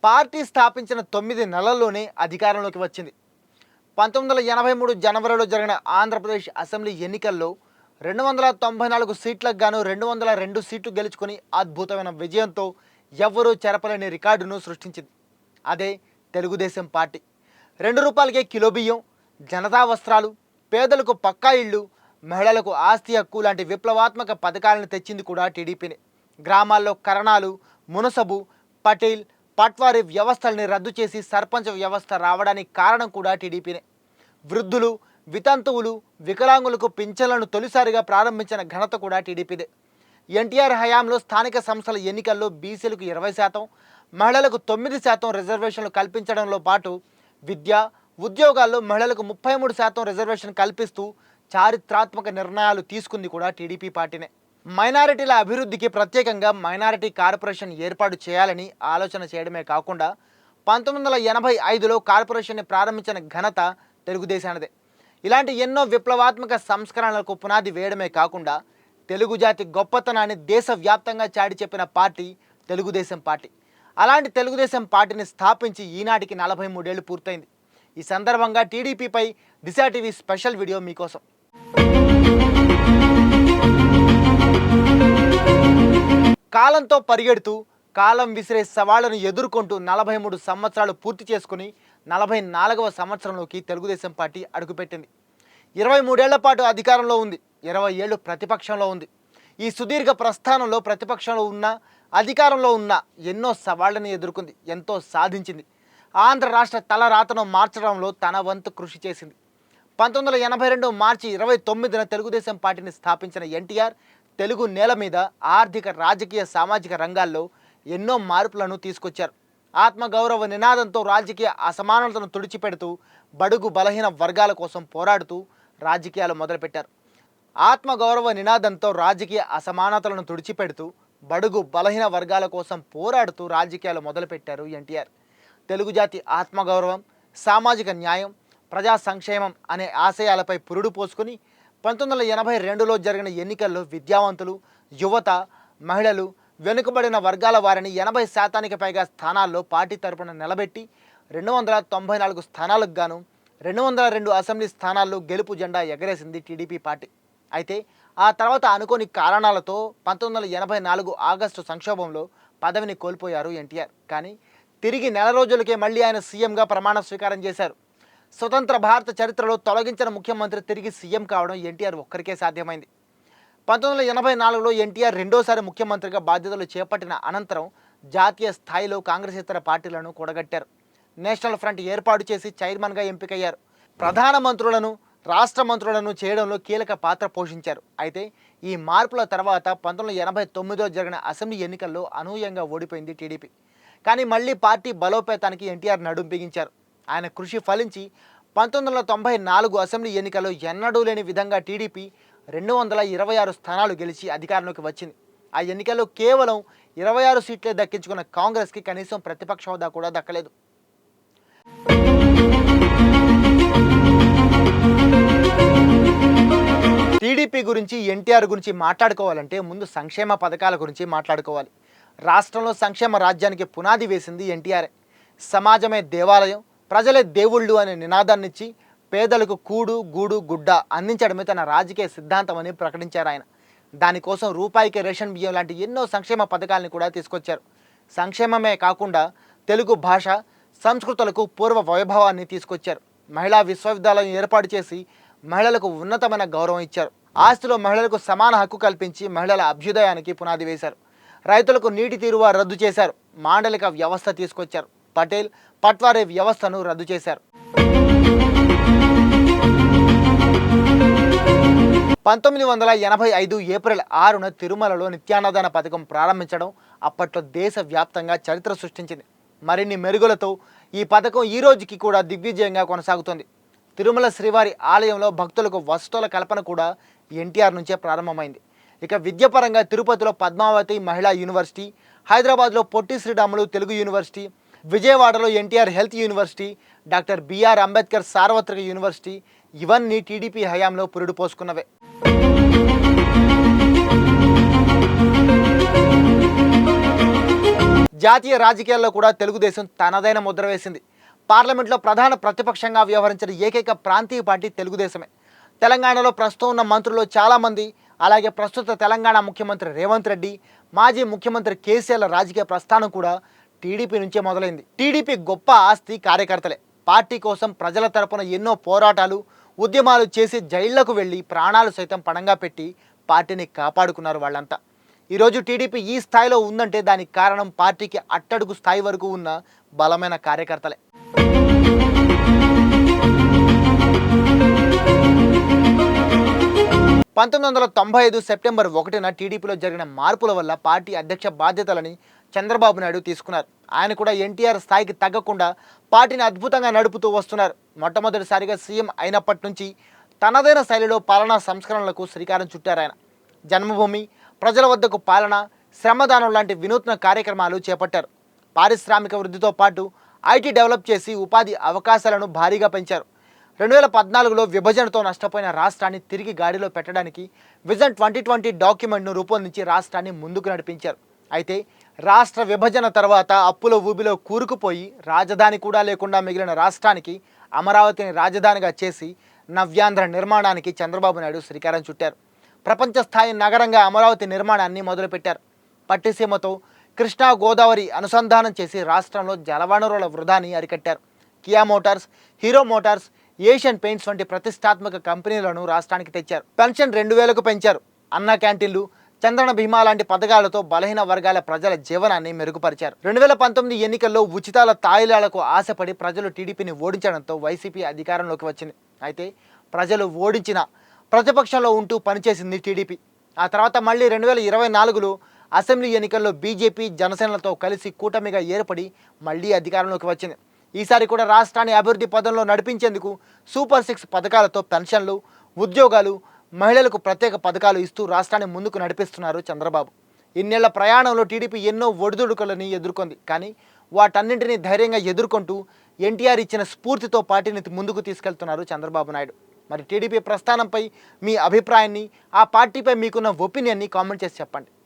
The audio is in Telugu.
పార్టీ స్థాపించిన 9 నెలల్లోనే అధికారంలోకి వచ్చింది. 1983 జనవరిలో జరిగిన ఆంధ్రప్రదేశ్ అసెంబ్లీ ఎన్నికల్లో 294 సీట్లకు గాను 202 సీట్లు గెలుచుకొని అద్భుతమైన విజయంతో ఎవ్వరూ చెరపలేని రికార్డును సృష్టించింది. అదే తెలుగుదేశం పార్టీ. ₹2కే కిలో బియ్యం, జనతా వస్త్రాలు, పేదలకు పక్కా ఇళ్ళు, మహిళలకు ఆస్తి హక్కు లాంటి విప్లవాత్మక పథకాలను తెచ్చింది కూడా టీడీపీనే. గ్రామాల్లో కరణాలు, మునసబు, పటేల్, పట్వారీ వ్యవస్థల్ని రద్దు చేసి సర్పంచ్ వ్యవస్థ రావడానికి కారణం కూడా టీడీపీనే. వృద్ధులు, వితంతువులు, వికలాంగులకు పింఛన్లను తొలిసారిగా ప్రారంభించిన ఘనత కూడా టీడీపీదే. ఎన్టీఆర్ హయాంలో స్థానిక సంస్థల ఎన్నికల్లో బీసీలకు 20%, మహిళలకు 9% రిజర్వేషన్లు కల్పించడంలో పాటు విద్య, ఉద్యోగాల్లో మహిళలకు 33% రిజర్వేషన్ కల్పిస్తూ చారిత్రాత్మక నిర్ణయాలు తీసుకుంది కూడా టీడీపీ పార్టీనే. మైనారిటీల అభివృద్ధికి ప్రత్యేకంగా మైనారిటీ కార్పొరేషన్ ఏర్పాటు చేయాలని ఆలోచన చేయడమే కాకుండా 1985లో కార్పొరేషన్ని ప్రారంభించిన ఘనత తెలుగుదేశానిదే. ఇలాంటి ఎన్నో విప్లవాత్మక సంస్కరణలకు పునాది వేయడమే కాకుండా తెలుగు జాతి గొప్పతనాన్ని దేశవ్యాప్తంగా చాటి చెప్పిన పార్టీ తెలుగుదేశం పార్టీ. అలాంటి తెలుగుదేశం పార్టీని స్థాపించి ఈనాటికి 43 ఏళ్లు పూర్తయింది. ఈ సందర్భంగా టీడీపీపై దిశ టీవీ స్పెషల్ వీడియో మీకోసం. కాలంతో పరిగెడుతూ కాలం విసిరే సవాళ్లను ఎదుర్కొంటూ 43 సంవత్సరాలు పూర్తి చేసుకుని 44వ సంవత్సరంలోకి తెలుగుదేశం పార్టీ అడుగుపెట్టింది. 23 ఏళ్ల పాటు అధికారంలో ఉంది, 20 ఏళ్లు ప్రతిపక్షంలో ఉంది. ఈ సుదీర్ఘ ప్రస్థానంలో ప్రతిపక్షంలో ఉన్న, అధికారంలో ఉన్న ఎన్నో సవాళ్లను ఎదుర్కొంది, ఎంతో సాధించింది. ఆంధ్ర రాష్ట్ర తలరాతను మార్చడంలో తన వంతు కృషి చేసింది. 1982 మార్చి 29న తెలుగుదేశం పార్టీని స్థాపించిన ఎన్టీఆర్ తెలుగు నేల మీద ఆర్థిక, రాజకీయ, సామాజిక రంగాల్లో ఎన్నో మార్పులను తీసుకొచ్చారు. ఆత్మగౌరవ నినాదంతో రాజకీయ అసమానతలను తుడిచిపెడుతూ బడుగు బలహీన వర్గాల కోసం పోరాడుతూ రాజకీయాలు మొదలుపెట్టారు. ఆత్మగౌరవ నినాదంతో రాజకీయ అసమానతలను తుడిచిపెడుతూ బడుగు బలహీన వర్గాల కోసం పోరాడుతూ రాజకీయాలు మొదలుపెట్టారు ఎన్టీఆర్. తెలుగు జాతి ఆత్మగౌరవం, సామాజిక న్యాయం, ప్రజా సంక్షేమం అనే ఆశయాలపై పురుడు పోసుకుని 1982లో జరిగిన ఎన్నికల్లో విద్యావంతులు, యువత, మహిళలు, వెనుకబడిన వర్గాల వారిని 80%కి పైగా స్థానాల్లో పార్టీ తరపున నిలబెట్టి 294 స్థానాలకు గాను 202 అసెంబ్లీ స్థానాల్లో గెలుపు జెండా ఎగరేసింది టీడీపీ పార్టీ. అయితే ఆ తర్వాత అనుకోని కారణాలతో 1984 ఆగస్టు సంక్షోభంలో పదవిని కోల్పోయారు ఎన్టీఆర్. కానీ తిరిగి నెల రోజులకే మళ్ళీ ఆయన సీఎంగా ప్రమాణ స్వీకారం చేశారు. స్వతంత్ర భారత చరిత్రలో తొలగించిన ముఖ్యమంత్రి తిరిగి సీఎం కావడం ఎన్టీఆర్ ఒక్కరికే సాధ్యమైంది. 1984లో ఎన్టీఆర్ రెండోసారి ముఖ్యమంత్రిగా బాధ్యతలు చేపట్టిన అనంతరం జాతీయ స్థాయిలో కాంగ్రెసేతర పార్టీలను కూడగట్టారు. నేషనల్ ఫ్రంట్ ఏర్పాటు చేసి చైర్మన్గా ఎంపికయ్యారు. ప్రధానమంత్రులను, రాష్ట్ర మంత్రులను చేయడంలో కీలక పాత్ర పోషించారు. అయితే ఈ మార్పుల తర్వాత 1989లో జరిగిన అసెంబ్లీ ఎన్నికల్లో అనూహ్యంగా ఓడిపోయింది టీడీపీ. కానీ మళ్ళీ పార్టీ బలోపేతానికి ఎన్టీఆర్ నడుం బిగించారు. ఆయన కృషి ఫలించి 1994 అసెంబ్లీ ఎన్నికల్లో ఎన్నడూ లేని విధంగా టీడీపీ 226 స్థానాలు గెలిచి అధికారంలోకి వచ్చింది. ఆ ఎన్నికల్లో కేవలం 26 సీట్లే దక్కించుకున్న కాంగ్రెస్కి కనీసం ప్రతిపక్ష హోదా కూడా దక్కలేదు. టీడీపీ గురించి, ఎన్టీఆర్ గురించి మాట్లాడుకోవాలంటే ముందు సంక్షేమ పథకాల గురించి మాట్లాడుకోవాలి. రాష్ట్రంలో సంక్షేమ రాజ్యానికి పునాది వేసింది ఎన్టీఆర్. సమాజమే దేవాలయం, ప్రజలే దేవుళ్ళు అనే నినాదాన్నిచ్చి పేదలకు కూడు, గూడు, గుడ్డ అందించడమే తన రాజకీయ సిద్ధాంతమని ప్రకటించారు ఆయన. దానికోసం రూపాయికి రేషన్ బియ్యం లాంటి ఎన్నో సంక్షేమ పథకాలను కూడా తీసుకొచ్చారు. సంక్షేమమే కాకుండా తెలుగు భాష, సంస్కృతులకు పూర్వ వైభవాన్ని తీసుకొచ్చారు. మహిళా విశ్వవిద్యాలయం ఏర్పాటు చేసి మహిళలకు ఉన్నతమైన గౌరవం ఇచ్చారు. ఆస్తిలో మహిళలకు సమాన హక్కు కల్పించి మహిళల అభ్యుదయానికి పునాది వేశారు. రైతులకు నీటి తీరువ రద్దు చేశారు. మాండలిక వ్యవస్థ తీసుకొచ్చారు. పటేల్, పట్వారీ వ్యవస్థను రద్దు చేశారు. 1985 ఏప్రిల్ 6న తిరుమలలో నిత్యాన్నదాన పథకం ప్రారంభించడం అప్పట్లో దేశవ్యాప్తంగా చరిత్ర సృష్టించింది. మరిన్ని మెరుగులతో ఈ పథకం ఈ రోజుకి కూడా దిగ్విజయంగా కొనసాగుతుంది. తిరుమల శ్రీవారి ఆలయంలో భక్తులకు వసతుల కల్పన కూడా ఎన్టీఆర్ నుంచే ప్రారంభమైంది. ఇక విద్యాపరంగా తిరుపతిలో పద్మావతి మహిళా యూనివర్సిటీ, హైదరాబాద్లో పొట్టి శ్రీరాములు తెలుగు యూనివర్సిటీ, విజయవాడలో NTR health university, doctor BR Ambedkar సార్వత్రిక యూనివర్సిటీ ఇవన్నీ టీడీపీ హయాంలో పురుడు పోసుకున్నవే. జాతీయ రాజకీయాల్లో కూడా తెలుగుదేశం తనదైన ముద్ర వేసింది. పార్లమెంట్లో ప్రధాన ప్రతిపక్షంగా వ్యవహరించిన ఏకైక ప్రాంతీయ పార్టీ తెలుగుదేశమే. తెలంగాణలో ప్రస్తుతం ఉన్న మంత్రులు చాలామంది, అలాగే ప్రస్తుత తెలంగాణ ముఖ్యమంత్రి రేవంత్ రెడ్డి, మాజీ ముఖ్యమంత్రి కేసీఆర్ల రాజకీయ ప్రస్థానం కూడా టీడీపీ నుంచే మొదలైంది. టీడీపీ గొప్ప ఆస్తి కార్యకర్తలే. పార్టీ కోసం ప్రజల తరపున ఎన్నో పోరాటాలు, ఉద్యమాలు చేసి జైళ్లకు వెళ్ళి ప్రాణాలు సైతం పణంగా పెట్టి పార్టీని కాపాడుకున్నారు వాళ్ళంతా. ఈరోజు టీడీపీ ఈ స్థాయిలో ఉందంటే దానికి కారణం పార్టీకి అట్టడుగు స్థాయి వరకు ఉన్న బలమైన కార్యకర్తలే. 1995 సెప్టెంబర్ 1న టీడీపీలో జరిగిన మార్పుల వల్ల పార్టీ అధ్యక్ష బాధ్యతలని చంద్రబాబు నాయుడు తీసుకున్నారు. ఆయన కూడా ఎన్టీఆర్ స్థాయికి తగ్గకుండా పార్టీని అద్భుతంగా నడుపుతూ వస్తున్నారు. మొట్టమొదటిసారిగా సీఎం అయినప్పటి నుంచి తనదైన శైలిలో పాలనా సంస్కరణలకు శ్రీకారం చుట్టారు ఆయన. జన్మభూమి, ప్రజల వద్దకు పాలన, శ్రమదానం లాంటి వినూత్న కార్యక్రమాలు చేపట్టారు. పారిశ్రామిక వృద్ధితో పాటు ఐటీ డెవలప్ చేసి ఉపాధి అవకాశాలను భారీగా పెంచారు. 2014లో విభజనతో నష్టపోయిన రాష్ట్రాన్ని తిరిగి గాడిలో పెట్టడానికి విజన్ 2020 డాక్యుమెంట్ను రూపొందించి రాష్ట్రాన్ని ముందుకు నడిపించారు. అయితే రాష్ట్ర విభజన తర్వాత అప్పుల ఊబిలో కూరుకుపోయి రాజధాని కూడా లేకుండా మిగిలిన రాష్ట్రానికి అమరావతిని రాజధానిగా చేసి నవ్యాంధ్ర నిర్మాణానికి చంద్రబాబు నాయుడు శ్రీకారం చుట్టారు. ప్రపంచ స్థాయి నగరంగా అమరావతి నిర్మాణాన్ని మొదలుపెట్టారు. పట్టిసీమతో కృష్ణా గోదావరి అనుసంధానం చేసి రాష్ట్రంలో జలవనరుల వృధాని అరికట్టారు. Kia Motors, Hero Motors, Asian Paints వంటి ప్రతిష్టాత్మక కంపెనీలను రాష్ట్రానికి తెచ్చారు. పెన్షన్ 2000కు పెంచారు. అన్న క్యాంటీన్లు, చంద్రన బీమా లాంటి పథకాలతో బలహీన వర్గాల ప్రజల జీవనాన్ని మెరుగుపరిచారు. 2019 ఎన్నికల్లో ఉచితాల తాయిలాలకు ఆశపడి ప్రజలు టీడీపీని ఓడించడంతో వైసీపీ అధికారంలోకి వచ్చింది. అయితే ప్రజలు ఓడించిన ప్రతిపక్షంలో ఉంటూ పనిచేసింది టీడీపీ. ఆ తర్వాత మళ్ళీ 2024లో అసెంబ్లీ ఎన్నికల్లో బీజేపీ, జనసేనలతో కలిసి కూటమిగా ఏర్పడి మళ్ళీ అధికారంలోకి వచ్చింది. ఈసారి కూడా రాష్ట్రాన్ని అభివృద్ధి పదంలో నడిపించేందుకు సూపర్ 6 పథకాలతో పెన్షన్లు, ఉద్యోగాలు, మహిళలకు ప్రత్యేక పథకాలు ఇస్తూ రాష్ట్రాన్ని ముందుకు నడిపిస్తున్నారు చంద్రబాబు. ఇన్నేళ్ల ప్రయాణంలో టీడీపీ ఎన్నో ఒడిదుడుకులని ఎదుర్కొంది. కానీ వాటన్నింటినీ ధైర్యంగా ఎదుర్కొంటూ ఎన్టీఆర్ ఇచ్చిన స్ఫూర్తితో పార్టీని ముందుకు తీసుకెళ్తున్నారు చంద్రబాబు నాయుడు. మరి టీడీపీ ప్రస్థానంపై మీ అభిప్రాయాన్ని, ఆ పార్టీపై మీకున్న ఒపీనియన్ని కామెంట్ చేసి చెప్పండి.